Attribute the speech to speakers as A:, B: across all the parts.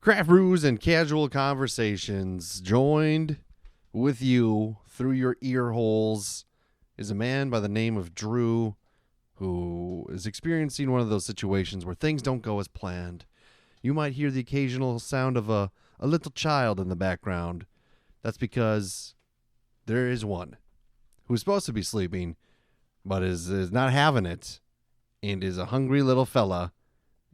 A: Craft brews and casual conversations. Joined with you through your ear holes is a man by the name of Drew, who is experiencing one of those situations where things don't go as planned. You might hear the occasional sound of a little child in the background. That's because there is one who's supposed to be sleeping, but is not having it, and is a hungry little fella.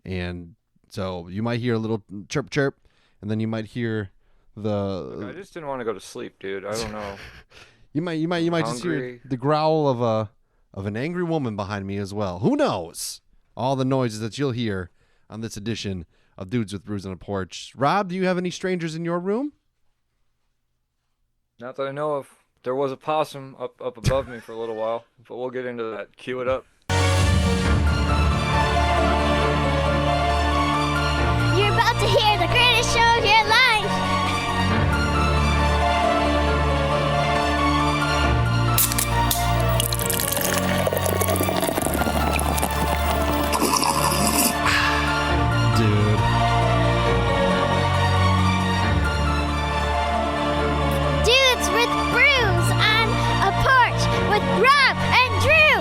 A: And so you might hear a little chirp chirp, and then you might hear
B: Look, I just didn't want to go to sleep, dude. I don't know.
A: you might just hear the growl of an angry woman behind me as well. Who knows? All the noises that you'll hear on this edition of Dudes with Brews on a Porch. Rob, do you have any strangers in your room?
B: Not that I know of. There was a possum up above me for a little while, but we'll get into that. Cue it up.
C: You're about to hear the greatest show of your life.
A: Dude.
C: Dudes with brews on a porch with Rob and Drew.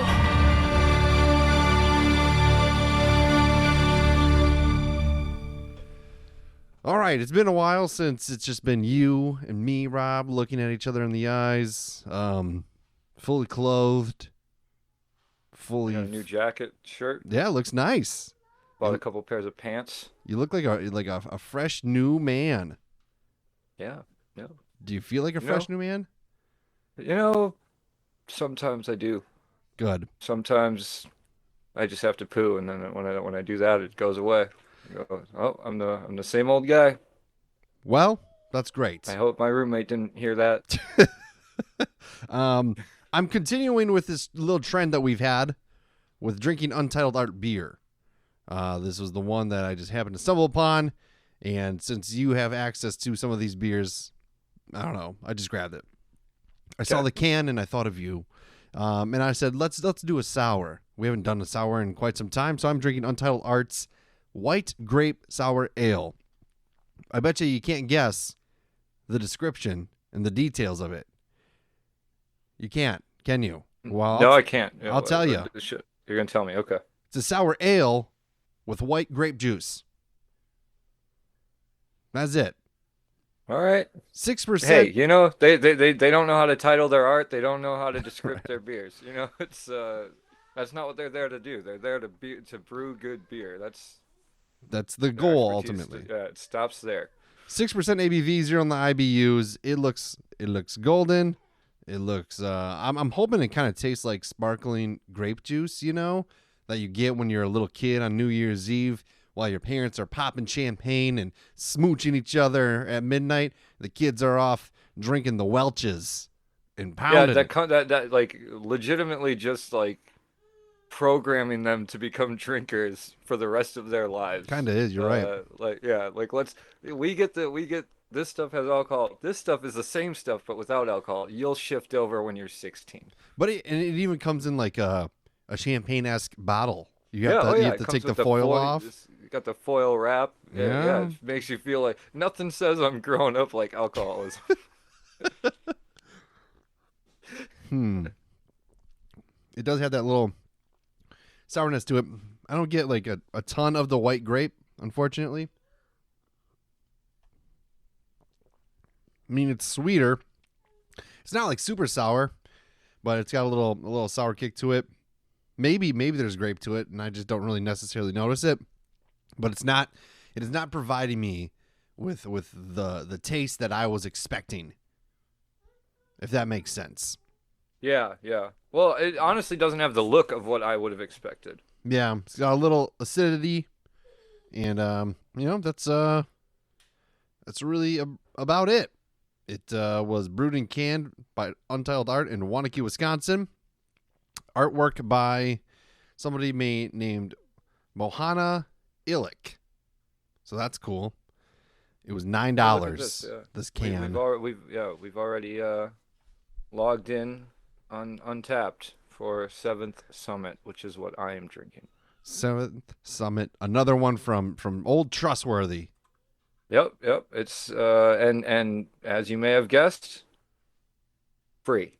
A: All right, it's been a while since it's just been you and me, Rob, looking at each other in the eyes, fully clothed, fully.
B: Got a new jacket, shirt.
A: Yeah, it looks nice.
B: Bought a couple pairs of pants.
A: You look like a fresh new man.
B: Yeah.
A: Do you feel like a fresh new man?
B: You know, sometimes I do.
A: Good.
B: Sometimes I just have to poo, and then when I do that, it goes away. I go, oh, I'm the same old guy.
A: Well, that's great.
B: I hope my roommate didn't hear that.
A: I'm continuing with this little trend that we've had with drinking Untitled Art beer. This was the one that I just happened to stumble upon, and since you have access to some of these beers, I don't know, I just grabbed it. I saw the can and I thought of you, and I said, let's do a sour. We haven't done a sour in quite some time, so I'm drinking Untitled Art's White Grape Sour Ale. I bet you can't guess the description and the details of it. You can't, can you? Well,
B: No, I can't.
A: I'll tell you.
B: You're going to tell me. Okay.
A: It's a sour ale with white grape juice. That's it.
B: All right.
A: 6%.
B: Hey, you know, they don't know how to title their art. They don't know how to descript their beers. You know, it's that's not what they're there to do. They're there to brew good beer.
A: That's the goal
B: expertise.
A: ultimately.
B: Yeah, it stops there.
A: 6% ABV, 0 on the IBUs. It looks golden. It looks I'm hoping it kind of tastes like sparkling grape juice, you know, that you get when you're a little kid on New Year's Eve while your parents are popping champagne and smooching each other at midnight. The kids are off drinking the Welch's and pounding.
B: Yeah, that like legitimately just like programming them to become drinkers for the rest of their lives.
A: Kind of is. You're right.
B: We get this stuff has alcohol. This stuff is the same stuff but without alcohol. You'll shift over when you're 16.
A: But it even comes in like a champagne-esque bottle. You have to take the foil off.
B: You got the foil wrap.
A: Yeah.
B: It makes you feel like nothing says I'm growing up like alcoholism.
A: It does have that little sourness to it. I don't get like a ton of the white grape, unfortunately. I mean, it's sweeter. It's not like super sour, but it's got a little sour kick to it. Maybe there's grape to it, and I just don't really necessarily notice it. But it is not providing me with the taste that I was expecting. If that makes sense.
B: Yeah. Well, it honestly doesn't have the look of what I would have expected.
A: Yeah, it's got a little acidity, and that's really about it. It was brewed and canned by Untitled Art in Wanakee, Wisconsin. Artwork by somebody named Mohana Illick. So that's cool. It was $9. This can.
B: We've already logged in on Untapped for 7th Summit, which is what I am drinking.
A: 7th Summit, another one from old Trustworthy.
B: Yep. It's and as you may have guessed, free.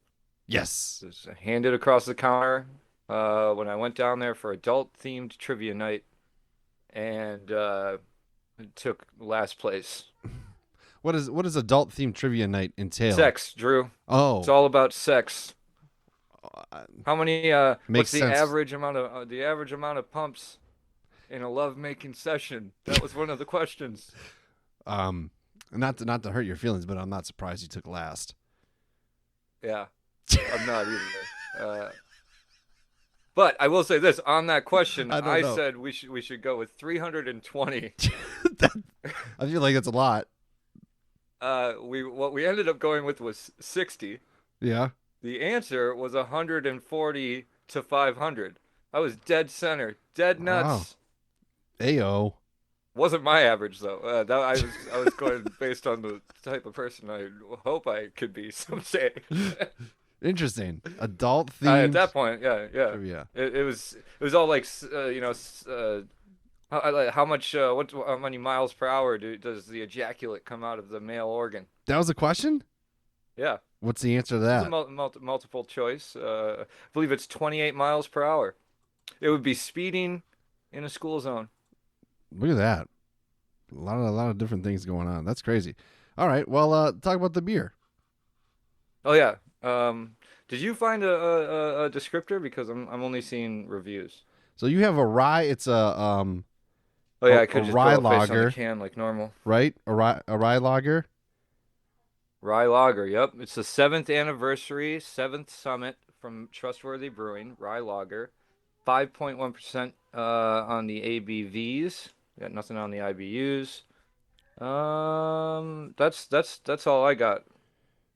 A: Yes.
B: Just handed across the counter when I went down there for adult themed trivia night and took last place.
A: What does adult themed trivia night entail?
B: Sex, Drew. It's
A: Oh,
B: all about sex.
A: uh,
B: How many
A: makes
B: what's the
A: sense.
B: average amount of pumps in a love-making session? That was one of the questions.
A: Um, not to hurt your feelings, but I'm not surprised you took last.
B: Yeah, I'm not either. Uh, but I will say this on that question,
A: I don't
B: I
A: know.
B: said we should go with 320.
A: I feel like it's a lot.
B: What we ended up going with was 60.
A: Yeah.
B: The answer was 140 to 500. I was dead center, dead
A: Wow.
B: nuts.
A: Ayo.
B: Wasn't my average though. I was going based on the type of person I hope I could be someday.
A: Interesting. Adult
B: At
A: themed
B: that point, yeah.
A: trivia.
B: It was all like how much how many miles per hour does the ejaculate come out of the male organ?
A: That was a question?
B: Yeah,
A: What's the answer to
B: it's a
A: that?
B: multiple choice. I believe it's 28 miles per hour. It would be speeding in a school zone.
A: Look at that. A lot of different things going on. That's crazy. All right. Well, talk about the beer.
B: Oh yeah. Did you find a descriptor? Because I'm only seeing reviews.
A: So you have a rye. It's
B: Oh yeah, I
A: a
B: could just
A: rye
B: go based on the
A: lager,
B: can like normal.
A: right? A rye lager.
B: Rye lager. Yep, it's the seventh anniversary, seventh summit from Trustworthy Brewing. Rye lager, 5.1% on the ABVs. Got nothing on the IBUs. That's all I got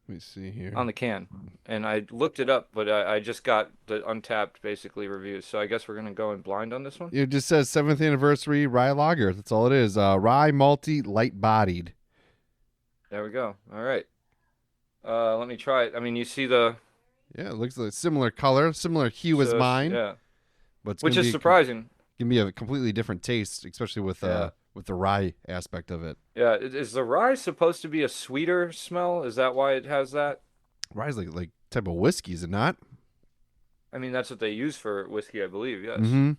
A: Let me see here.
B: on the can, and I looked it up, but I just got the untapped basically reviews. So I guess we're gonna go in blind on this one.
A: It just says 7th anniversary rye lager. That's all it is. Rye malty, light bodied.
B: There we go. All right. Let me try it. I mean, you see the
A: Yeah, it looks like similar color, similar hue as mine,
B: yeah,
A: but it's
B: which
A: gonna
B: is
A: be
B: surprising.
A: gonna be a completely different taste, especially
B: Yeah.
A: with the rye aspect of it.
B: Yeah, is the rye supposed to be a sweeter smell? Is that why it has that?
A: Rye's like type of whiskey, is it not?
B: I mean, that's what they use for whiskey, I believe, yes.
A: Mm-hmm.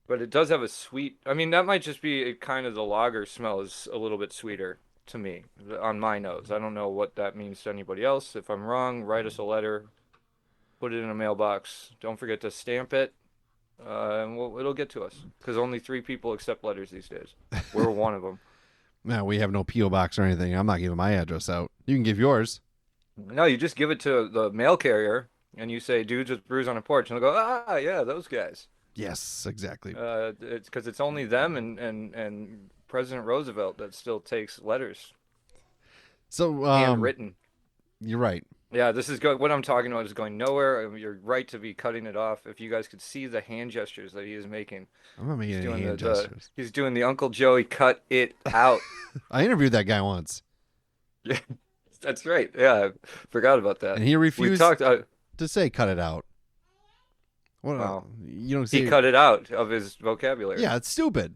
B: But it does have a sweet, I mean, that might just be kind of the lager smell is a little bit sweeter to me on my nose. I don't know what that means to anybody else. If I'm wrong, write us a letter, put it in a mailbox. Don't forget to stamp it, and it'll get to us. Because only 3 people accept letters these days. We're one of them.
A: No, we have no P.O. box or anything. I'm not giving my address out. You can give yours.
B: No, you just give it to the mail carrier, and you say, "Dudes with brews on a porch," and they'll go, "Ah, yeah, those guys."
A: Yes, exactly.
B: It's because it's only them and President Roosevelt that still takes letters
A: So,
B: handwritten.
A: you're right.
B: Yeah, this is what I'm talking about is going nowhere. You're right to be cutting it off. If you guys could see the hand gestures that he is making,
A: I'm not making
B: he's
A: any
B: doing
A: hand
B: the
A: gestures.
B: he's doing the Uncle Joey cut it out.
A: I interviewed that guy once,
B: Yeah, that's right. Yeah, I forgot about that.
A: and he
B: We
A: refused
B: talked.
A: to say "cut it out." What?
B: Wow.
A: You don't
B: He
A: see?
B: cut it out of his vocabulary.
A: Yeah, it's stupid.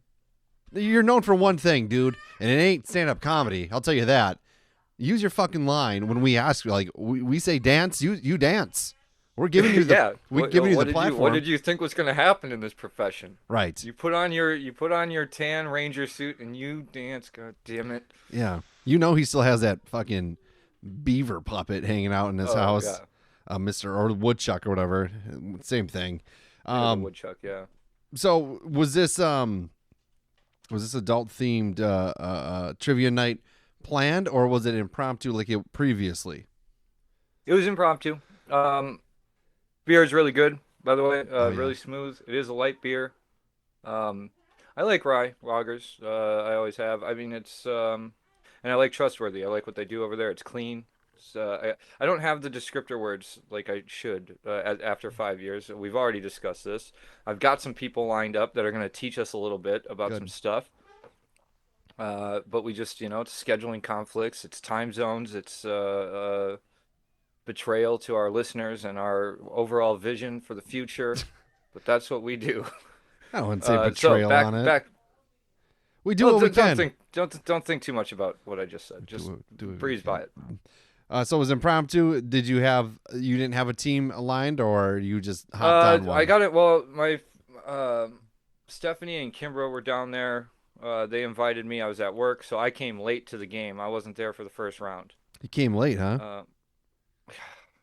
A: You're known for one thing, dude, and it ain't stand-up comedy. I'll tell you that. Use your fucking line when we ask. Like we say, dance. You dance. We're giving you the.
B: Yeah.
A: We're giving you the platform.
B: What did you think was going to happen in this profession?
A: Right.
B: You put on your tan ranger suit and you dance. God damn it.
A: Yeah. You know he still has that fucking beaver puppet hanging out in his
B: Oh,
A: house.
B: yeah.
A: Mr. or Woodchuck or whatever. Same thing.
B: The woodchuck, yeah.
A: So was this adult themed trivia night planned, or was it impromptu like it previously?
B: It was impromptu. Beer is really good, by the way.
A: Oh, yeah.
B: Really smooth. It is a light beer. I like rye lagers. I always have. I mean, and I like Trustworthy. I like what they do over there. It's clean. I don't have the descriptor words like I should after 5 years. We've already discussed this. I've got some people lined up that are going to teach us a little bit about
A: Good.
B: some stuff. But we just, it's scheduling conflicts. It's time zones. It's betrayal to our listeners and our overall vision for the future. But that's what we do.
A: I wouldn't say
B: So
A: betrayal
B: back
A: on it.
B: back.
A: We do what we can.
B: Don't think too much about what I just said. Just breeze by it.
A: So it was impromptu. You didn't have a team aligned, or you just hopped on one?
B: I got it. Well, my Stephanie and Kimbrough were down there. They invited me. I was at work, so I came late to the game. I wasn't there for the first round.
A: You came late, huh?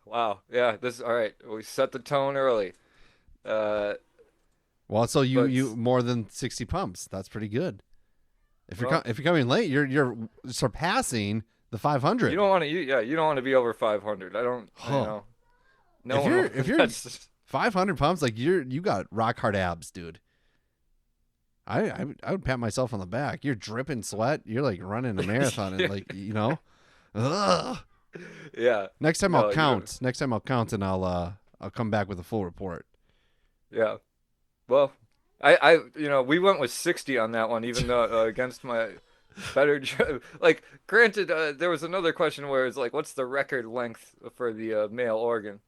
B: Wow. Yeah. All right. We set the tone early.
A: Well, so you more than 60 pumps. That's pretty good. If you're coming late, you're surpassing the 500.
B: You don't want to. You don't want to be over 500. I don't.
A: Huh.
B: No.
A: If you're 500 pumps, like you got rock hard abs, dude. I would pat myself on the back. You're dripping sweat. You're like running a marathon, and like ugh.
B: Yeah.
A: Next time I'll count. Next time I'll count, and I'll come back with a full report.
B: Yeah. Well, we went with 60 on that one, even though against my better. Like, granted, there was another question where it's like, what's the record length for the male organ?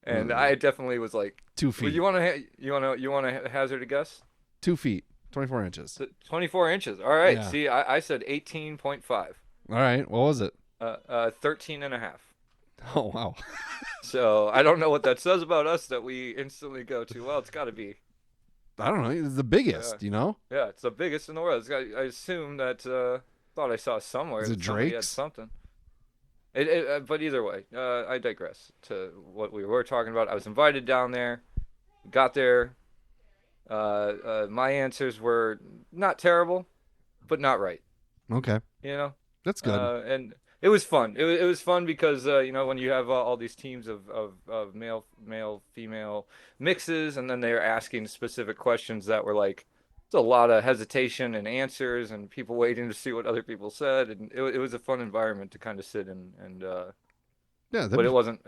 B: And I definitely was like
A: 2 feet.
B: Well, you want to hazard a guess?
A: 2 feet, 24 inches.
B: 24 inches. All right.
A: Yeah.
B: See, I said 18.5.
A: All right. What was it?
B: 13 and a half.
A: Oh, wow.
B: So I don't know what that says about us that we instantly go to, well, it's got to be.
A: I don't know. It's the biggest,
B: Yeah, it's the biggest in the world. I assume that, thought I saw somewhere.
A: Is it
B: somebody
A: Drake's?
B: had something. But either way, I digress to what we were talking about. I was invited down there, got there. My answers were not terrible, but not right.
A: Okay. That's good.
B: And it was fun. It was fun because when you have all these teams of male female mixes, and then they're asking specific questions that were like, it's a lot of hesitation and answers, and people waiting to see what other people said, and it was a fun environment to kind of sit in, and but it wasn't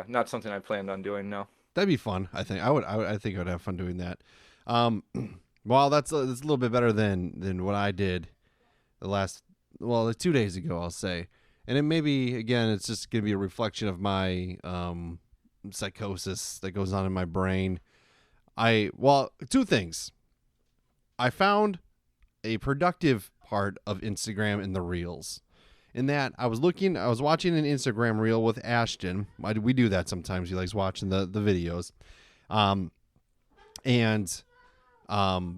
B: not something I planned on doing. No.
A: That'd be fun. I think I think I would have fun doing that. Well, that's a little bit better than what I did like 2 days ago, I'll say. And it maybe, again, it's just going to be a reflection of my psychosis that goes on in my brain. Two things. I found a productive part of Instagram in the Reels. In that, I was watching an Instagram Reel with Ashton. We do that sometimes. He likes watching the videos. And a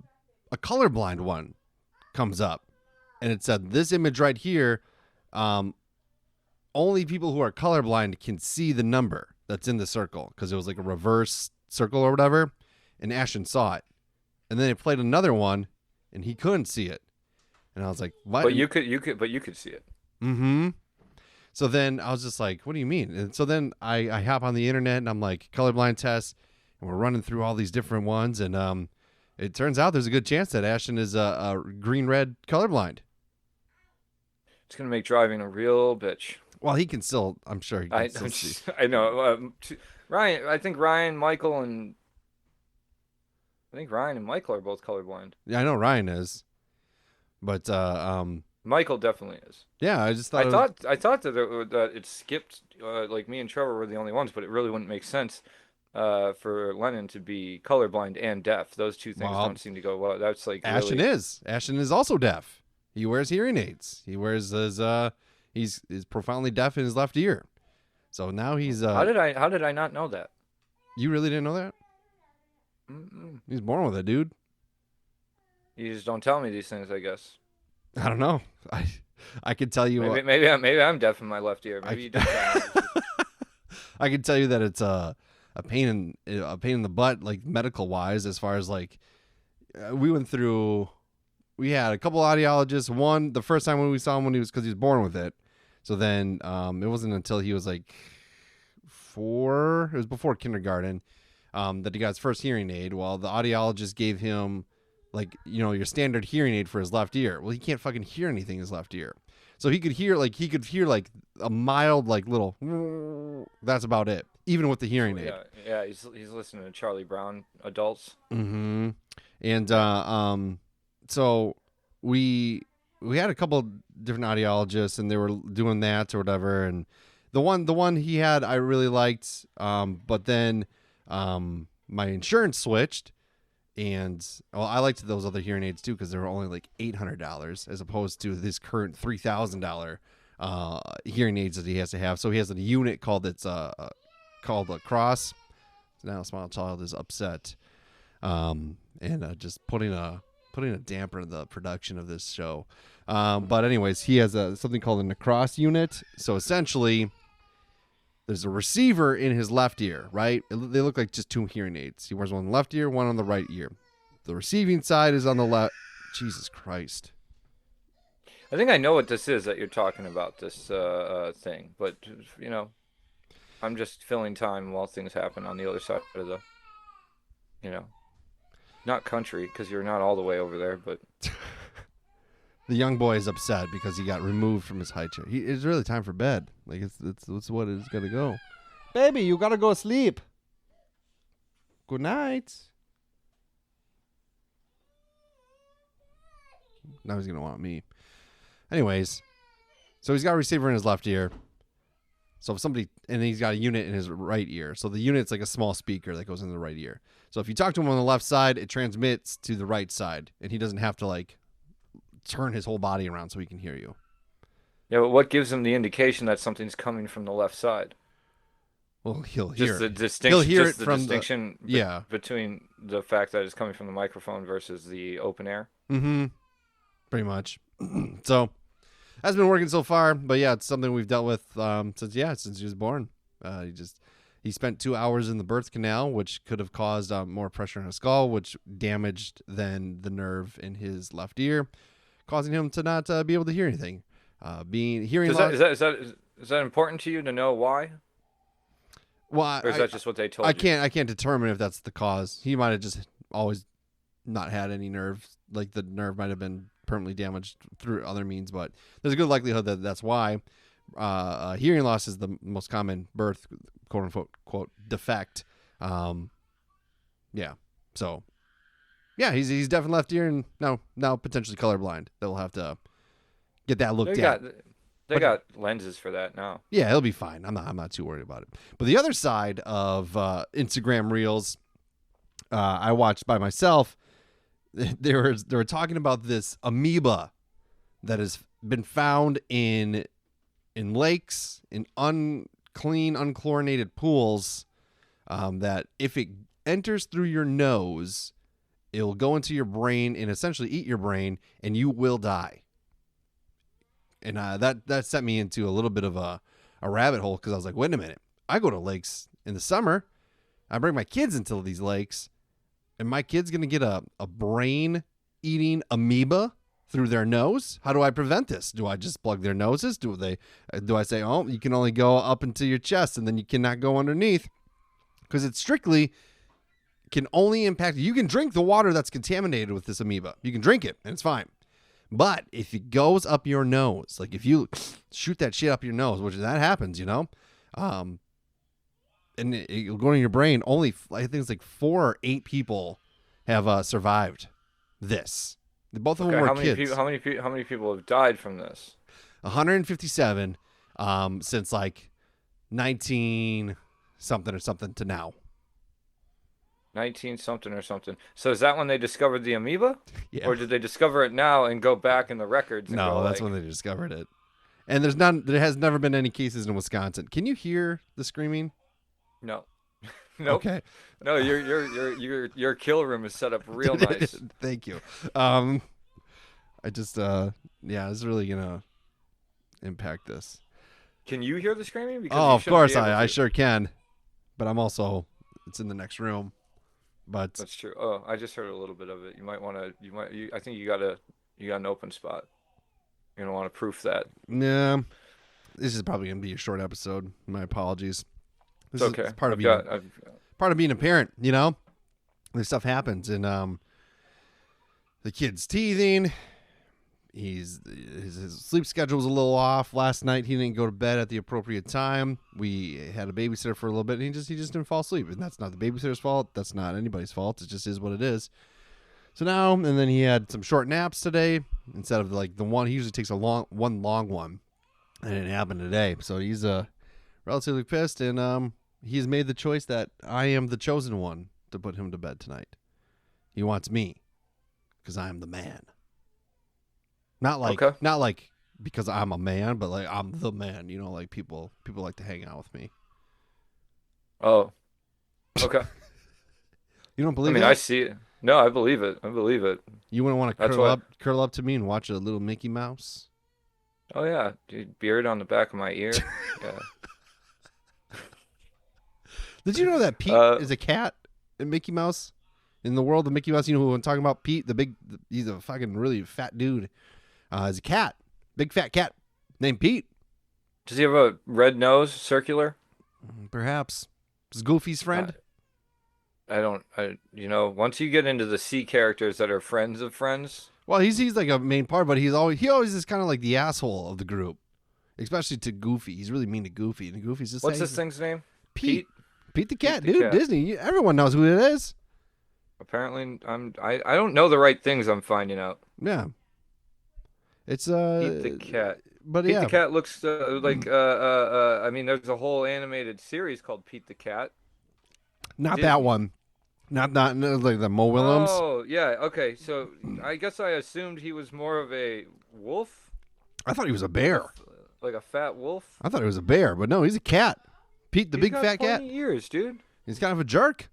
A: colorblind one comes up. And it said, this image right here, only people who are colorblind can see the number that's in the circle, because it was like a reverse circle or whatever, and Ashton saw it. And then it played another one, and he couldn't see it. And I was like, what?
B: But you could see it.
A: Mm-hmm. So then I was just like, what do you mean? And so then I hop on the internet, and I'm like, colorblind test, and we're running through all these different ones, and it turns out there's a good chance that Ashton is a green-red colorblind.
B: It's going to make driving a real bitch.
A: Well, he can still, I'm sure he can still see.
B: I know. Ryan, I think Ryan, Michael, and Michael are both colorblind.
A: Yeah, I know Ryan is. But
B: Michael definitely is.
A: Yeah, I just thought
B: I thought that it skipped like me and Trevor were the only ones, but it really wouldn't make sense for Lennon to be colorblind and deaf. Those two things don't seem to go well. That's like
A: Ashton
B: really...
A: is. Ashton is also deaf. He wears hearing aids. He wears his he's profoundly deaf in his left ear. So now he's
B: How did I not know that?
A: You really didn't know that?
B: Mm-mm.
A: He's born with it, dude.
B: You just don't tell me these things, I guess.
A: I don't know. I could tell you.
B: Maybe I'm deaf in my left ear. Maybe you did tell me.
A: I can tell you that it's a pain in the butt, like medical wise, as far as like we had a couple audiologists. One, the first time when we saw him, because he was born with it. So then it wasn't until he was like 4. It was before kindergarten that he got his first hearing aid. Well, the audiologist gave him your standard hearing aid for his left ear. Well, he can't fucking hear anything in his left ear. So he could hear a mild little. That's about it. Even with the hearing aid.
B: Yeah. He's listening to Charlie Brown adults.
A: Mm-hmm. And so we had a couple different audiologists, and they were doing that or whatever. And the one he had I really liked, but then my insurance switched, And I liked those other hearing aids too because they were only like $800 as opposed to this current $3,000 hearing aids that he has to have. So he has a unit called a Cross. Now Small Child is upset, and just putting a damper in the production of this show. But anyways, he has something called a Cross unit. So essentially, there's a receiver in his left ear, right? They look like just two hearing aids. He wears one on the left ear, one on the right ear. The receiving side is on the left. Jesus Christ.
B: I think I know what this is that you're talking about, this thing. But, I'm just filling time while things happen on the other side of the, not country, because you're not all the way over there, but...
A: The young boy is upset because he got removed from his high chair. It's really time for bed. Like it's what it's gonna go. Baby, you gotta go sleep. Good night. Now he's gonna want me. Anyways, so he's got a receiver in his left ear. So if somebody, and he's got a unit in his right ear. So the unit's like a small speaker that goes in the right ear. So if you talk to him on the left side, it transmits to the right side, and he doesn't have to like turn his whole body around so he can hear you.
B: Yeah, but what gives him the indication that something's coming from the left side?
A: Well, he'll
B: Just
A: hear
B: the
A: it.
B: distinction.
A: He'll hear
B: just
A: it
B: the
A: from
B: distinction between the fact that it's coming from the microphone versus the open air.
A: Mm-hmm. Pretty much. So that's been working so far, but yeah, it's something we've dealt with since he was born. He spent 2 hours in the birth canal, which could have caused more pressure on his skull, which damaged then the nerve in his left ear, causing him to not be able to hear anything. Hearing loss.
B: Is that important to you to know why?
A: Well,
B: or is that just what they told you?
A: I can't determine if that's the cause. He might have just always not had any nerve. Like the nerve might have been permanently damaged through other means, but there's a good likelihood that that's why. Hearing loss is the most common birth, quote unquote, quote, defect. Yeah. So, yeah, he's deaf in left ear and now potentially colorblind. They'll have to get that looked at.
B: They got lenses for that now.
A: Yeah, he'll be fine. I'm not too worried about it. But the other side of Instagram Reels, I watched by myself. They were talking about this amoeba that has been found in lakes, in unclean, unchlorinated pools. That if it enters through your nose, it'll go into your brain and essentially eat your brain, and you will die. And that sent me into a little bit of a rabbit hole because I was like, wait a minute. I go to lakes in the summer. I bring my kids into these lakes. And my kid's going to get a brain-eating amoeba through their nose? How do I prevent this? Do I just plug their noses? Do I say, oh, you can only go up into your chest and then you cannot go underneath? Because it strictly can only impact... You can drink the water that's contaminated with this amoeba. You can drink it, and it's fine. But if it goes up your nose, like if you shoot that shit up your nose, which that happens, and it'll go in your brain, only, I think it's like 4 or 8 people have survived this. Both of them were kids.
B: How many people have died from this?
A: 157 since like 19 something or something to now.
B: 19 something or something. So is that when they discovered the amoeba?
A: Yeah.
B: Or did they discover it now and go back in the records? And
A: no, that's when they discovered it. And there has never been any cases in Wisconsin. Can you hear the screaming?
B: No. Nope.
A: Okay.
B: No, your kill room is set up real nice.
A: Thank you. I just it's really gonna impact this.
B: Can you hear the screaming? Because
A: of course I sure can. But I'm also, it's in the next room. But
B: that's true. Oh, I just heard a little bit of it. You might want to. I think you got an open spot. You don't want to proof that.
A: Yeah. This is probably gonna be a short episode. My apologies. This
B: it's okay.
A: Is part of being a parent. This stuff happens, and the kid's teething. His sleep schedule was a little off last night. He didn't go to bed at the appropriate time. We had a babysitter for a little bit, and he just didn't fall asleep. And that's not the babysitter's fault. That's not anybody's fault. It just is what it is. So now, and then he had some short naps today instead of like the one. He usually takes one long one, and it didn't happen today. So he's relatively pissed, and he's made the choice that I am the chosen one to put him to bed tonight. He wants me because I'm the man. Not like because I'm a man, but like I'm the man. You know, like people like to hang out with me.
B: Oh, okay.
A: You don't believe
B: I mean,
A: that?
B: I see it. No, I believe it. I believe it.
A: You wouldn't want
B: That's
A: to curl up to me and watch a little Mickey Mouse?
B: Oh yeah, dude, beard on the back of my ear. Yeah.
A: Did you know that Pete is a cat in Mickey Mouse? In the world of Mickey Mouse, you know who I'm talking about? Pete, he's a fucking really fat dude. He's a cat, big fat cat named Pete.
B: Does he have a red nose, circular?
A: Perhaps. Is Goofy's friend?
B: Once you get into the C characters that are friends of friends.
A: Well, he's like a main part, but he always is kind of like the asshole of the group, especially to Goofy. He's really mean to Goofy, and Goofy's just
B: what's this thing's name?
A: Pete the cat,
B: Pete the
A: dude.
B: cat.
A: Disney. Everyone knows who it is.
B: Apparently, I don't know the right things. I'm finding out.
A: Yeah. It's
B: Pete the cat.
A: But
B: Pete
A: yeah,
B: the cat looks like I mean, there's a whole animated series called Pete the Cat.
A: not that one. Not like the Mo Willems.
B: Oh yeah, okay. So I guess I assumed he was more of a wolf,
A: I thought he was a bear.
B: like a fat wolf.
A: I thought he was a bear, but no, he's a cat. Pete the
B: He's
A: big
B: got
A: fat cat.
B: 20 years, dude.
A: He's kind of a jerk.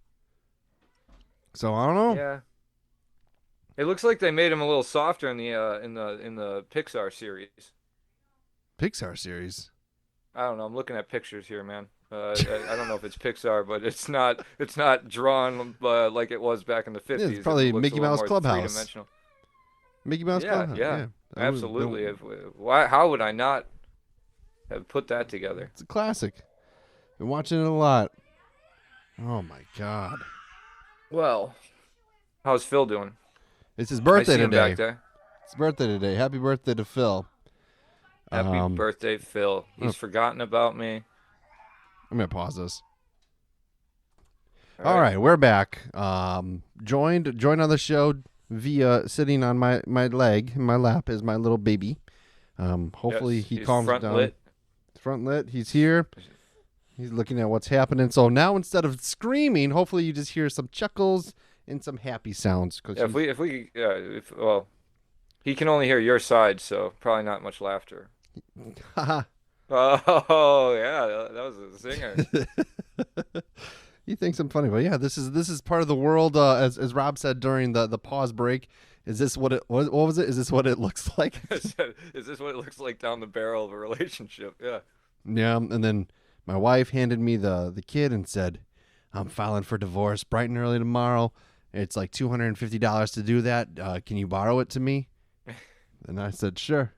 A: So I don't know.
B: Yeah. It looks like they made him a little softer in the Pixar series.
A: Pixar series.
B: I don't know. I'm looking at pictures here, man. I don't know if it's Pixar, but it's not drawn like it was back in the 50s.
A: It's probably
B: It looks
A: Mickey
B: a little
A: Mouse
B: more
A: Clubhouse.
B: three-dimensional.
A: Mickey Mouse Clubhouse.
B: Yeah,
A: I would-
B: absolutely. How would I not have put that together?
A: It's a classic. Been watching it a lot. Oh my god.
B: Well, how's Phil doing?
A: It's his
B: I
A: birthday
B: see him
A: today.
B: back there.
A: It's birthday today. Happy birthday to Phil.
B: Happy birthday, Phil. He's forgotten about me.
A: I'm gonna pause this. All right, we're back. Joined on the show via sitting on my leg in my lap is my little baby. Hopefully
B: Yes,
A: he
B: he's
A: calms
B: front
A: down.
B: lit.
A: Front lit. He's here. He's looking at what's happening. So now instead of screaming, hopefully you just hear some chuckles and some happy sounds.
B: Yeah, well, he can only hear your side, so probably not much laughter.
A: Haha.
B: Oh yeah, that was a zinger.
A: He thinks I'm funny, but yeah, this is part of the world. As Rob said during the pause break, is this what was it? Is this what it looks like?
B: Is this what it looks like down the barrel of a relationship? Yeah.
A: Yeah, and then my wife handed me the kid and said, "I'm filing for divorce bright and early tomorrow. It's like $250 to do that. Can you borrow it to me?" And I said, "Sure."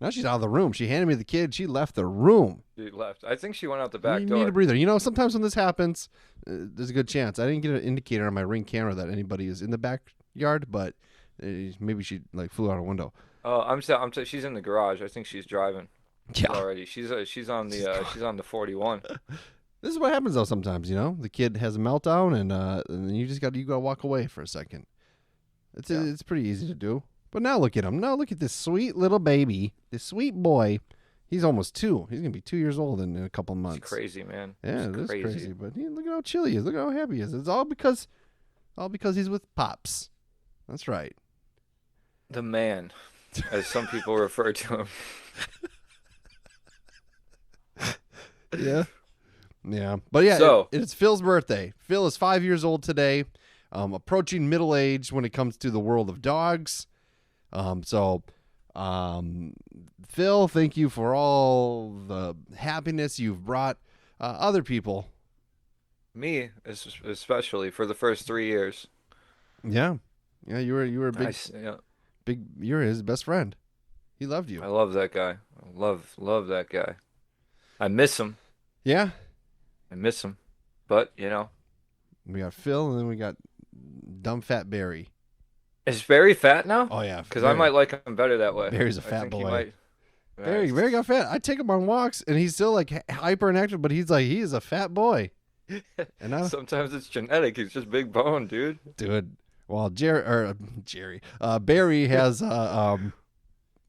A: Now she's out of the room. She handed me the kid. She left the room.
B: She left. I think she went out the back
A: You
B: door.
A: need a breather. You know, sometimes when this happens, there's a good chance. I didn't get an indicator on my Ring camera that anybody is in the backyard, but maybe she like flew out a window.
B: Oh, she's in the garage. I think she's driving.
A: Yeah.
B: Already. She's on the 41.
A: This is what happens though. Sometimes, you know, the kid has a meltdown, and then you gotta walk away for a second. It's pretty easy to do. But now look at him. Now look at this sweet little baby, this sweet boy. He's almost 2. He's gonna be 2 years old in a couple months.
B: It's crazy, man.
A: Yeah,
B: It's
A: it is crazy. But look at how chill he is. Look at how happy he is. It's all because he's with Pops. That's right.
B: The man, as some people refer to him.
A: Yeah. Yeah. But yeah,
B: So-
A: it's Phil's birthday. Phil is 5 years old today, approaching middle age when it comes to the world of dogs. Phil, thank you for all the happiness you've brought other people.
B: Me, especially for the first 3 years.
A: Yeah. Yeah, you were a big,
B: Yeah.
A: you're his best friend. He loved you.
B: I love that guy. I love that guy. I miss him.
A: Yeah.
B: I miss him. But, you know.
A: We got Phil, and then we got dumb fat Barry.
B: Is Barry fat now?
A: Oh, yeah.
B: Because I might like him better that way.
A: Barry's a
B: I
A: fat
B: think he
A: boy.
B: might-
A: Barry got fat. I take him on walks, and he's still like hyper and active, but he is a fat boy. And
B: Sometimes it's genetic. He's just big bone, dude.
A: dude. Well, Barry has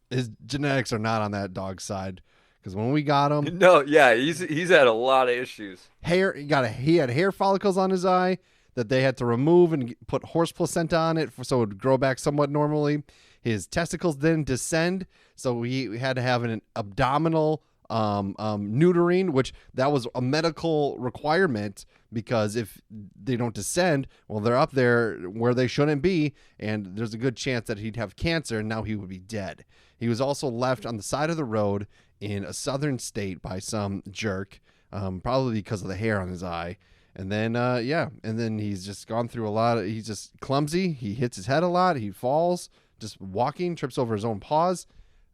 A: his genetics are not on that dog's side, because when we got him,
B: No, yeah, he's had a lot of issues.
A: he had hair follicles on his eye that they had to remove and put horse placenta on it so it would grow back somewhat normally. His testicles didn't descend, so he had to have an abdominal neutering, which that was a medical requirement, because if they don't descend, well, they're up there where they shouldn't be, and there's a good chance that he'd have cancer, and now he would be dead. He was also left on the side of the road in a southern state by some jerk, probably because of the hair on his eye. And then, and then he's just gone through a lot. He's just clumsy. He hits his head a lot. He falls, just walking, trips over his own paws.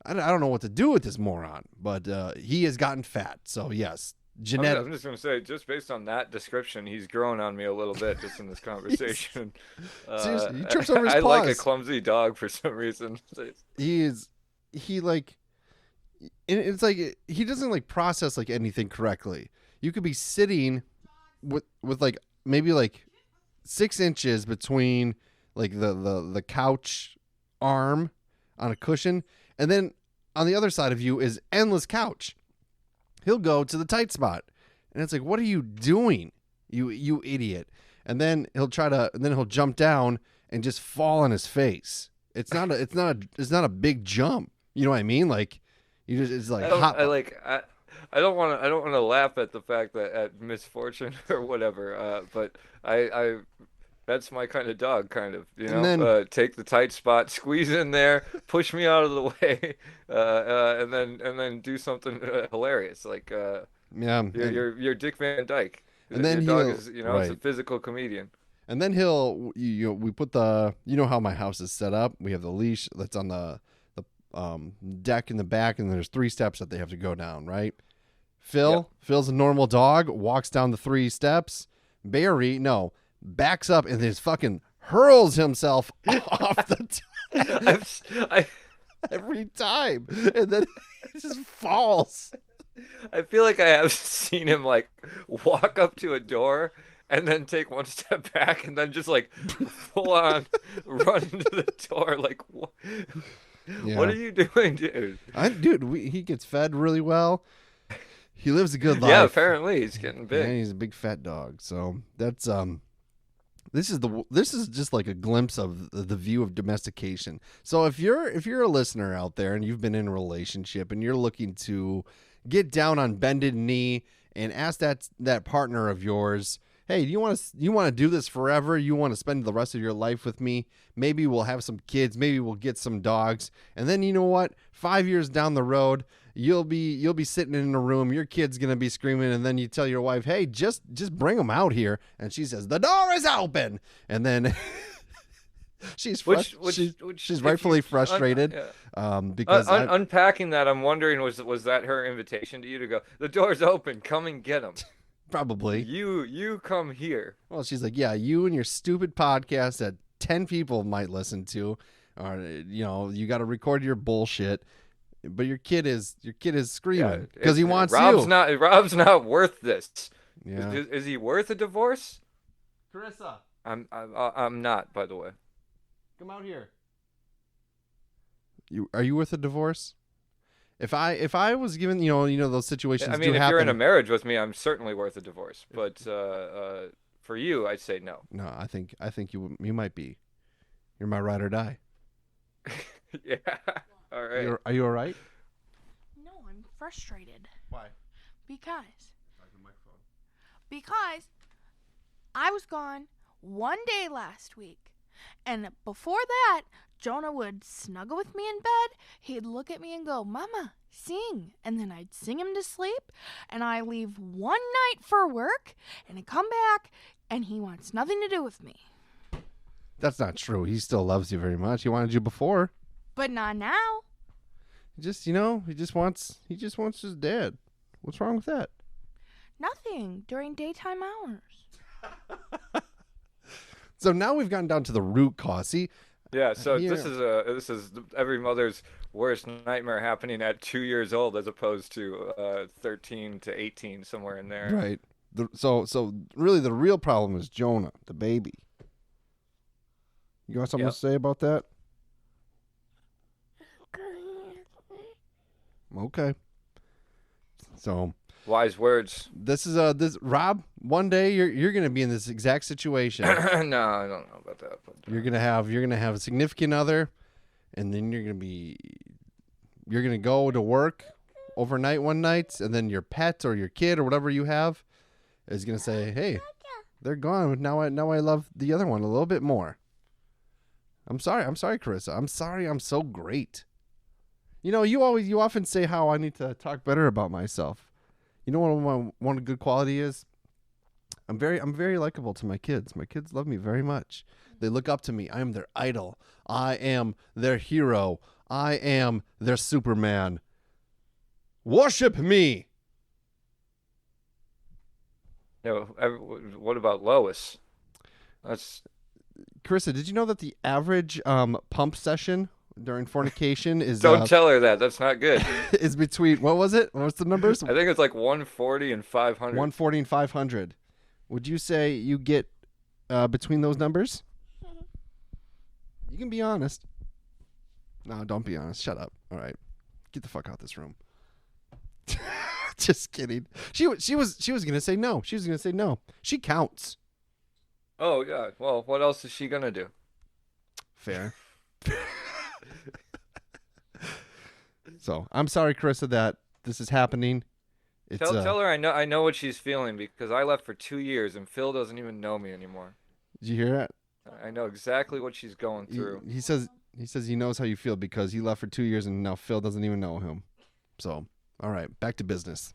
A: I don't know what to do with this moron, but he has gotten fat. So, yes, genetic.
B: I'm just going to say, just based on that description, he's growing on me a little bit just in this conversation.
A: Seriously, he trips over his
B: I
A: paws.
B: like a clumsy dog for some reason.
A: It's like he doesn't like process like anything correctly. You could be sitting with like maybe like 6 inches between like the couch arm on a cushion, and then on the other side of you is endless couch. He'll go to the tight spot, and it's like, what are you doing, you idiot? And then he'll jump down and just fall on his face. It's not a big jump. You know what I mean? Like, you just, it's like
B: I don't want to laugh at the fact that at misfortune or whatever. But I that's my kind of dog, kind of, you know. Then, take the tight spot, squeeze in there, push me out of the way, and then do something hilarious, like you're Dick Van Dyke.
A: And then
B: your dog is, it's a physical comedian.
A: And then we put how my house is set up. We have the leash that's on the deck in the back, and there's 3 steps that they have to go down, right? Phil's a normal dog, walks down the 3 steps. Barry, backs up and just fucking hurls himself off the every time, and then it just falls.
B: I feel like I have seen him like walk up to a door and then take 1 step back and then just like full on run into the door. Like, what? Yeah. What are you doing, dude?
A: He gets fed really well. He lives a good life.
B: Yeah, apparently he's getting big.
A: Yeah, he's a big fat dog. So that's this is just like a glimpse of the view of domestication. So if you're a listener out there and you've been in a relationship and you're looking to get down on bended knee and ask that partner of yours, hey, you want to do this forever? You want to spend the rest of your life with me? Maybe we'll have some kids. Maybe we'll get some dogs. And then you know what? 5 years down the road, you'll be sitting in a room. Your kid's gonna be screaming, and then you tell your wife, "Hey, just bring them out here." And she says, "The door is open." And then she's rightfully frustrated because
B: unpacking that. I'm wondering, was that her invitation to you to go? The door's open. Come and get them.
A: Probably.
B: You come here.
A: Well, she's like, yeah, you and your stupid podcast that 10 people might listen to, or you got to record your bullshit, but your kid is screaming because he wants
B: Rob's
A: you.
B: Rob's not worth this.
A: Yeah.
B: Is he worth a divorce?
A: Carissa,
B: I'm not, by the way.
A: Come out here. Are you worth a divorce? If I was given, those situations.
B: I mean, if you're in a marriage with me, I'm certainly worth a divorce. But for you, I'd say no.
A: No, I think you might be. You're my ride or die.
B: Yeah. All right.
A: Are you all right?
D: No, I'm frustrated.
A: Why?
D: Because I was gone 1 day last week, and before that, Jonah would snuggle with me in bed. He'd look at me and go, "Mama, sing." And then I'd sing him to sleep. And I leave one night for work and I come back and he wants nothing to do with me.
A: That's not true. He still loves you very much. He wanted you before.
D: But not now.
A: He just wants his dad. What's wrong with that?
D: Nothing during daytime hours.
A: So now we've gotten down to the root cause. See,
B: yeah, so this is every mother's worst nightmare happening at 2 years old as opposed to 13 to 18, somewhere in there.
A: Right. So really the real problem is Jonah, the baby. You got something to say about that? Okay. So
B: Wise words.
A: this is this Rob. One day you're gonna be in this exact situation.
B: No, I don't know about that. But,
A: You're gonna have a significant other, and then you're gonna go to work overnight one night, and then your pet or your kid or whatever you have is gonna say, "Hey, they're gone. Now I love the other one a little bit more." I'm sorry, Carissa. I'm sorry. I'm so great. You know, you often say how I need to talk better about myself. You know what one good quality is? I'm very likable to my kids. My kids love me very much. They look up to me. I am their idol. I am their hero. I am their Superman. Worship me.
B: what about Lois? That's
A: Carissa, did you know that the average pump session during fornication is
B: don't tell her that. That's not good.
A: is between what was it? What's the numbers?
B: I think it's like 140 and 500.
A: 140 and 500. Would you say you get between those numbers? You can be honest. No, don't be honest. Shut up. All right, get the fuck out this room. Just kidding. She was gonna say no. She was gonna say no. She counts.
B: Oh yeah. Well, what else is she gonna do?
A: Fair. So I'm sorry, Carissa, that this is happening. It's,
B: Tell her I know what she's feeling because I left for 2 years and Phil doesn't even know me anymore.
A: Did you hear that?
B: I know exactly what she's going through.
A: He says he knows how you feel because he left for 2 years and now Phil doesn't even know him. So, all right, back to business.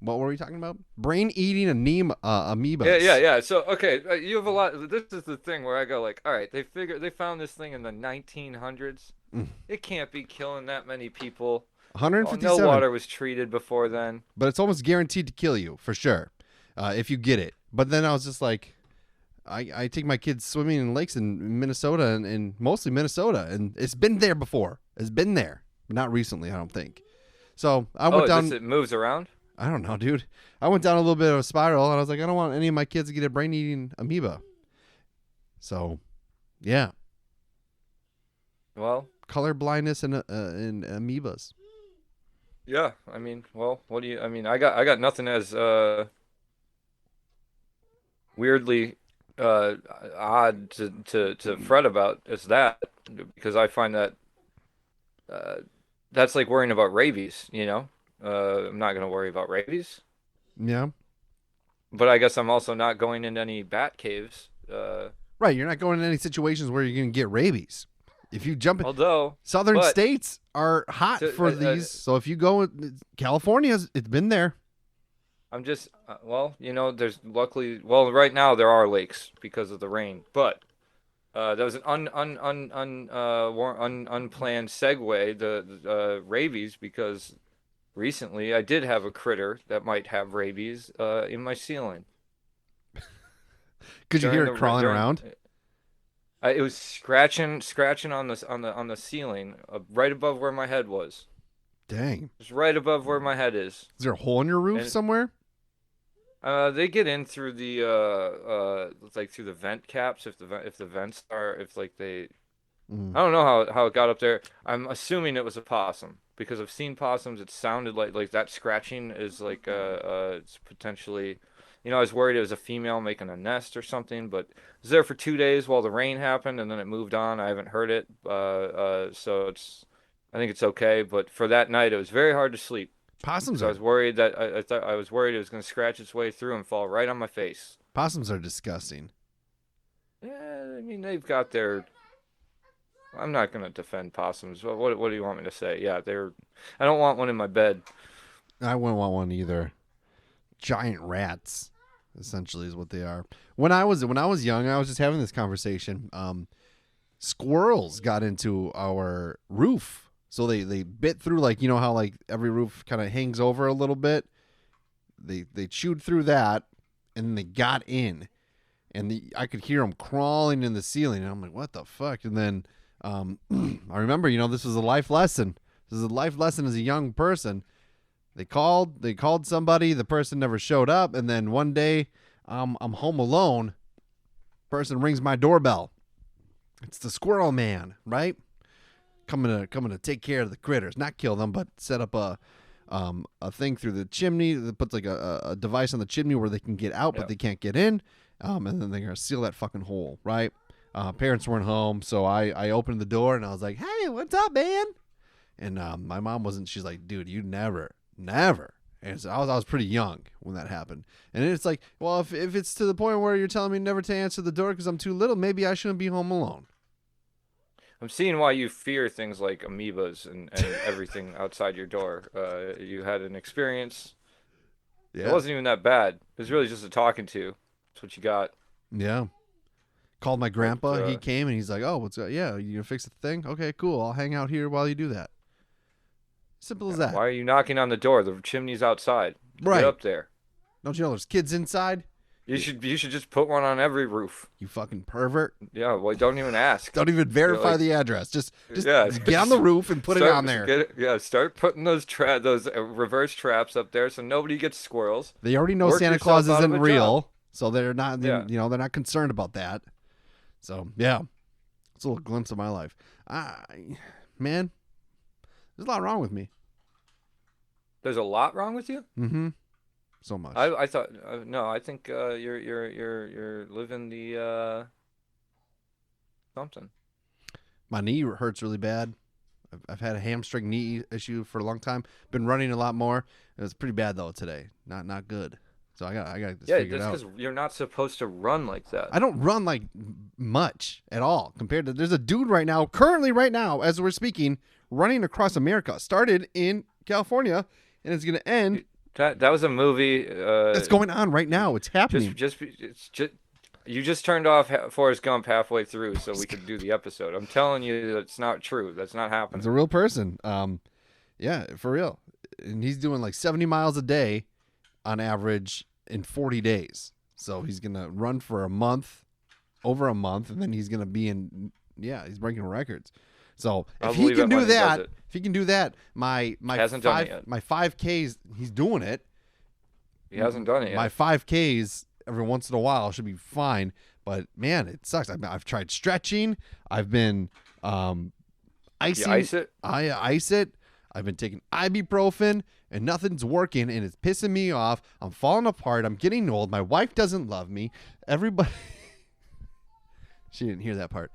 A: What were we talking about? Brain-eating amoebas.
B: Yeah. So, okay, you have a lot. This is the thing where I go like, all right, they found this thing in the 1900s. It can't be killing that many people.
A: 157.
B: No water was treated before then.
A: But it's almost guaranteed to kill you, for sure, if you get it. But then I was just like, I take my kids swimming in lakes in Minnesota and mostly Minnesota, and it's been there before. It's been there. But not recently, I don't think. So I went down.
B: It moves around?
A: I don't know, dude. I went down a little bit of a spiral, and I was like, I don't want any of my kids to get a brain-eating amoeba. So, yeah.
B: Well,
A: color blindness and amoebas.
B: Yeah, I mean, well, what do you? I mean, I got nothing as weirdly odd to fret about as that, because I find that that's like worrying about rabies. You know, I'm not gonna worry about rabies.
A: Yeah.
B: But I guess I'm also not going into any bat caves.
A: Right, you're not going into any situations where you're gonna get rabies. If you jump in,
B: although
A: southern states are hot for these, so if you go, California's, it's been there.
B: I'm just, well, you know, there's luckily, well, right now there are lakes because of the rain, but that was an unplanned segue, the rabies, because recently I did have a critter that might have rabies in my ceiling.
A: Could you hear it crawling around?
B: It was scratching on the ceiling, right above where my head was.
A: Dang!
B: It's right above where my head is.
A: Is there a hole in your roof somewhere?
B: They get in through the like through the vent caps if the vents are I don't know how it got up there. I'm assuming it was a possum because I've seen possums. It sounded like that scratching is like it's potentially. You know, I was worried it was a female making a nest or something, but it was there for 2 days while the rain happened, and then it moved on. I haven't heard it, so I think it's okay. But for that night, it was very hard to sleep.
A: Possums.
B: I was worried that I was worried it was going to scratch its way through and fall right on my face.
A: Possums are disgusting.
B: Yeah, I mean they've got their. I'm not going to defend possums. What do you want me to say? Yeah, I don't want one in my bed.
A: I wouldn't want one either. Giant rats, essentially, is what they are. When I was young, I was just having this conversation. Squirrels got into our roof, so they bit through, like, you know how like every roof kind of hangs over a little bit. They chewed through that, and then they got in, and I could hear them crawling in the ceiling, and I'm like, what the fuck? And then I remember, you know, this was a life lesson. This is a life lesson as a young person. They called somebody. The person never showed up. And then one day, I'm home alone. Person rings my doorbell. It's the squirrel man, right? coming to take care of the critters, not kill them, but set up a thing through the chimney that puts like a device on the chimney where they can get out, but they can't get in. And then they're gonna seal that fucking hole, right? Parents weren't home, so I opened the door and I was like, "Hey, what's up, man?" And my mom wasn't. She's like, "Dude, you never." And so I was pretty young when that happened. And it's like, well, if it's to the point where you're telling me never to answer the door because I'm too little, maybe I shouldn't be home alone.
B: I'm seeing why you fear things like amoebas and everything outside your door. You had an experience.
A: Yeah.
B: It wasn't even that bad. It was really just a talking to. That's what you got.
A: Yeah. Called my grandpa.
B: But,
A: he came and he's like, "Oh, what's up? Yeah, you gonna fix the thing? Okay, cool. I'll hang out here while you do that." Simple as that.
B: Why are you knocking on the door? The chimney's outside.
A: Right.
B: Get up there.
A: Don't you know there's kids inside?
B: You should just put one on every roof.
A: You fucking pervert.
B: Yeah, well, don't even ask.
A: Don't even verify the address. Just
B: Yeah,
A: get on the roof and put it on there.
B: Start putting those reverse traps up there so nobody gets squirrels.
A: They already know
B: Work
A: Santa
B: yourself
A: Claus
B: out of
A: isn't
B: a
A: real,
B: job.
A: so they're not.
B: Yeah.
A: You know, they're not concerned about that. So yeah, it's a little glimpse of my life. Man, there's a lot wrong with me.
B: There's a lot wrong with you?
A: Mm-hmm. So much.
B: I thought no. I think you're living the something.
A: My knee hurts really bad. I've had a hamstring knee issue for a long time. Been running a lot more. It was pretty bad though today. Not good. So I got this figured out.
B: That's because you're not supposed to run like that.
A: I don't run like much at all compared to. There's a dude currently right now, as we're speaking, running across America. Started in California, and it's gonna end.
B: That was a movie.
A: It's going on right now. It's happening.
B: You just turned off Forrest Gump halfway through, so we could do the episode. I'm telling you, that's not true. That's not happening.
A: It's a real person. Yeah, for real. And he's doing like 70 miles a day on average in 40 days. So he's gonna run for over a month, and then he's gonna be in. Yeah, he's breaking records. So if he can do that, my
B: hasn't done it yet.
A: My 5Ks, he's doing it.
B: He hasn't done it yet.
A: My 5Ks every once in a while should be fine, but man, it sucks. I've tried stretching. I've been icing.
B: You ice it?
A: I ice it. I've been taking ibuprofen, and nothing's working, and it's pissing me off. I'm falling apart. I'm getting old. My wife doesn't love me. Everybody. She didn't hear that part.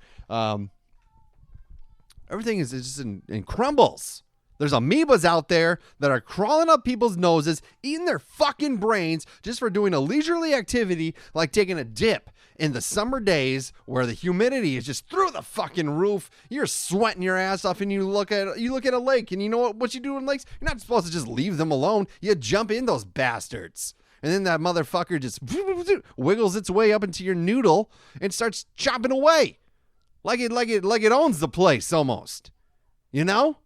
A: Everything is just in crumbles. There's amoebas out there that are crawling up people's noses, eating their fucking brains just for doing a leisurely activity like taking a dip in the summer days where the humidity is just through the fucking roof. You're sweating your ass off, and you look at a lake, and you know what you do in lakes? You're not supposed to just leave them alone. You jump in those bastards. And then that motherfucker just wiggles its way up into your noodle and starts chopping away. Like it owns the place almost. You know?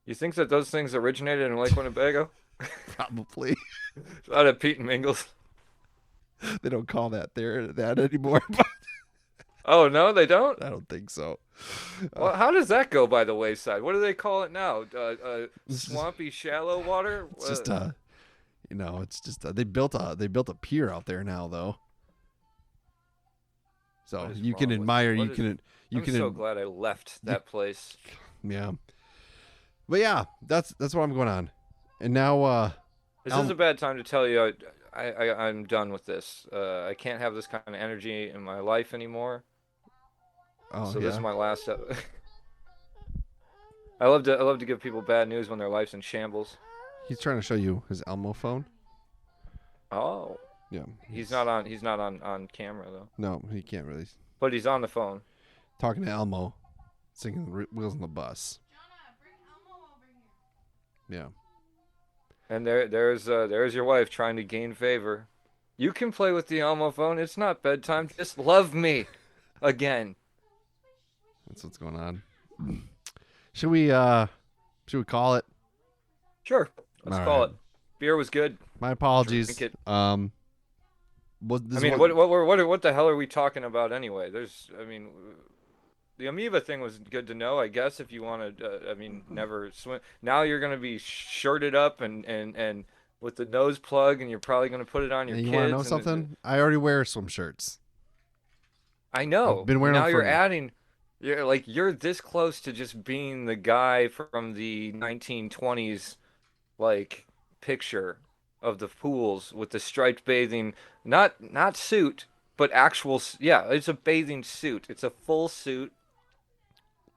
B: You think that those things originated in Lake Winnebago?
A: Probably.
B: Out of Pete and Mingles.
A: They don't call that anymore.
B: Oh, no, they don't?
A: I don't think so.
B: Well, how does that go by the wayside? What do they call it now? Swampy shallow water?
A: It's just they built a pier out there now though. So you can admire. I'm
B: so glad I left that place.
A: Yeah. But yeah, that's what I'm going on. And now
B: this is a bad time to tell you I'm done with this. I can't have this kind of energy in my life anymore.
A: Oh,
B: so this is my last I love to give people bad news when their life's in shambles.
A: He's trying to show you his Elmo phone.
B: Oh.
A: Yeah.
B: He's not on camera though.
A: No, he can't really.
B: But he's on the phone.
A: Talking to Elmo, singing Wheels on the Bus.
D: Jonah, bring Elmo over here.
A: Yeah.
B: And there's your wife trying to gain favor. You can play with the Elmo phone. It's not bedtime. Just love me again.
A: That's what's going on. Should we call it?
B: Sure. Let's call it. Beer was good.
A: My apologies.
B: What the hell are we talking about anyway? The amoeba thing was good to know, I guess, if you want to, never swim. Now you're going to be shirted up and with the nose plug, and you're probably going to put it on your kids.
A: You want to know something? I already wear swim shirts.
B: I know.
A: I've been wearing
B: now
A: them
B: you're adding You're this close to just being the guy from the 1920s like picture of the pools with the striped bathing, not suit, but yeah, it's a bathing suit. It's a full suit.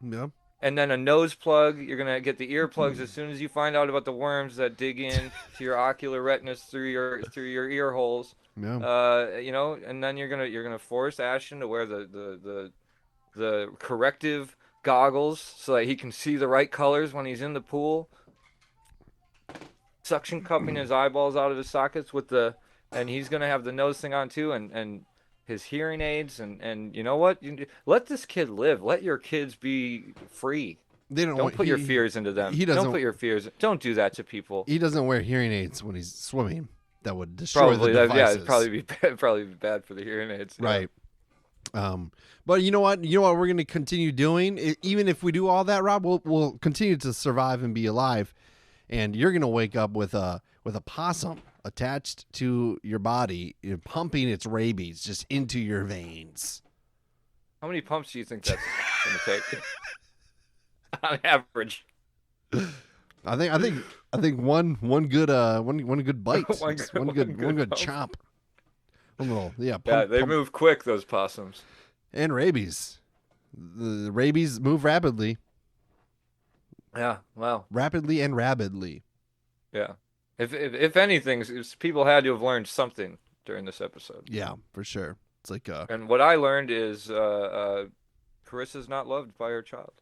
A: Yeah.
B: And then a nose plug. You're gonna get the earplugs as soon as you find out about the worms that dig in to your ocular retinas through your ear holes.
A: Yeah.
B: And then you're gonna force Ashton to wear the corrective goggles so that he can see the right colors when he's in the pool. Suction cupping his eyeballs out of his sockets and he's gonna have the nose thing on too, and his hearing aids, and you know what? Let this kid live. Let your kids be free. Don't put your fears into them. Don't put your fears. Don't do that to people.
A: He doesn't wear hearing aids when he's swimming. That would destroy the devices.
B: Yeah, it'd probably be bad for the hearing aids. Yeah.
A: Right. But you know what? We're going to continue doing. Even if we do all that, Rob, we'll continue to survive and be alive. And you're going to wake up with a possum attached to your body, pumping its rabies just into your veins.
B: How many pumps do you think that's going to take on average?
A: I think one good bite, one good chomp.
B: They move quick, those possums.
A: And rabies. The rabies move rapidly.
B: Yeah, wow.
A: Rapidly and rabidly.
B: Yeah. If anything, people had to have learned something during this episode.
A: Yeah, for sure. It's like
B: and what I learned is Carissa's not loved by her child.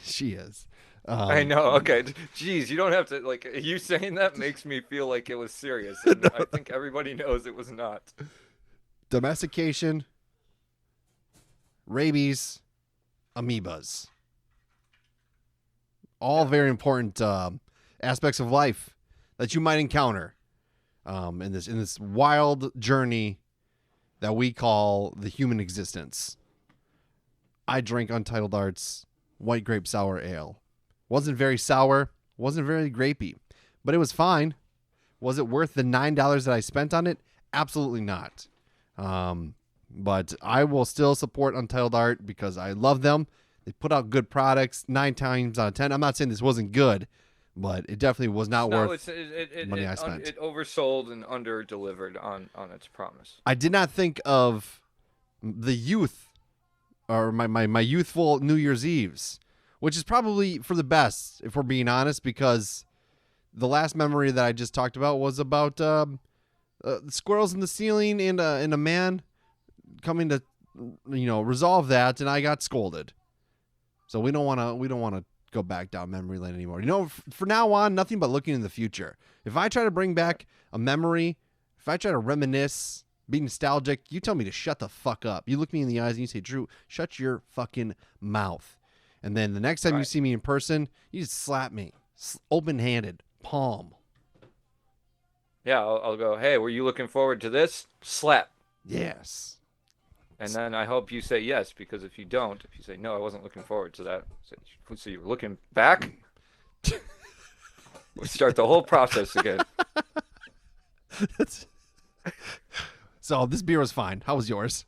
A: She is.
B: I know. Okay. Jeez, you don't have to, like, you saying that makes me feel like it was serious. And I think everybody knows it was not.
A: Domestication, rabies, amoebas. All very important aspects of life that you might encounter in this wild journey that we call the human existence. I drank Untitled Art's White Grape Sour Ale. Wasn't very sour, wasn't very grapey, but it was fine. Was it worth the $9 that I spent on it? Absolutely not. But I will still support Untitled Art because I love them. They put out good products 9 times out of 10. I'm not saying this wasn't good, but it definitely was not worth the money I spent.
B: It oversold and under-delivered on its promise.
A: I did not think of the youth or my youthful New Year's Eves, which is probably for the best, if we're being honest, because the last memory that I just talked about was about squirrels in the ceiling and a man coming to resolve that, and I got scolded. So we don't want to go back down memory lane anymore. For now on, nothing but looking in the future. If I try to bring back a memory, if I try to reminisce, be nostalgic, you tell me to shut the fuck up. You look me in the eyes and you say, Drew, shut your fucking mouth. And then the next time you see me in person, you just slap me, open-handed, palm.
B: Yeah, I'll go, hey, were you looking forward to this? Slap.
A: Yes.
B: And then I hope you say yes, because if you don't, if you say, no, I wasn't looking forward to that, so you're looking back, we'll start the whole process again.
A: So this beer was fine. How was yours?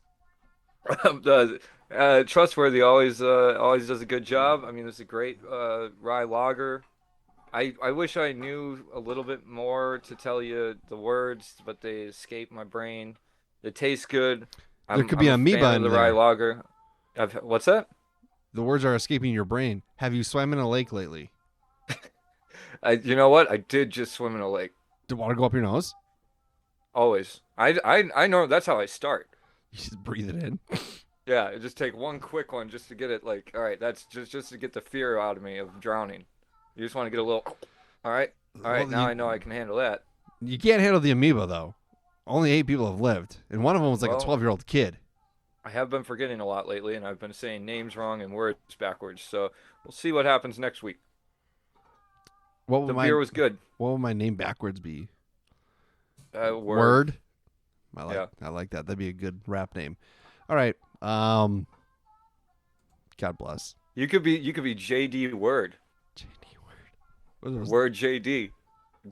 B: Trustworthy always does a good job. I mean, it's a great rye lager. I wish I knew a little bit more to tell you the words, but they escape my brain. It tastes good.
A: There could be an amoeba in
B: the
A: there.
B: Rye lager. What's that?
A: The words are escaping your brain. Have you swam in a lake lately?
B: You know what? I did just swim in a lake.
A: Did water go up your nose?
B: Always. I know that's how I start.
A: You just breathe it in.
B: Yeah, it just take one quick one just to get it like, all right, that's just to get the fear out of me of drowning. You just want to get a little, all right, now I know I can handle that.
A: You can't handle the amoeba, though. Only 8 people have lived, and one of them was like a 12-year-old kid.
B: I have been forgetting a lot lately, and I've been saying names wrong and words backwards, so we'll see what happens next week. The beer was good.
A: What would my name backwards be?
B: Word.
A: I like that. That'd be a good rap name. All right. God bless.
B: You could be JD Word.
A: JD Word.
B: Word JD.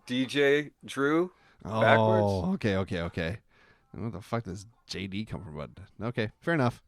B: DJ Drew. Backwards.
A: Oh, okay. Where the fuck does JD come from? Okay, fair enough.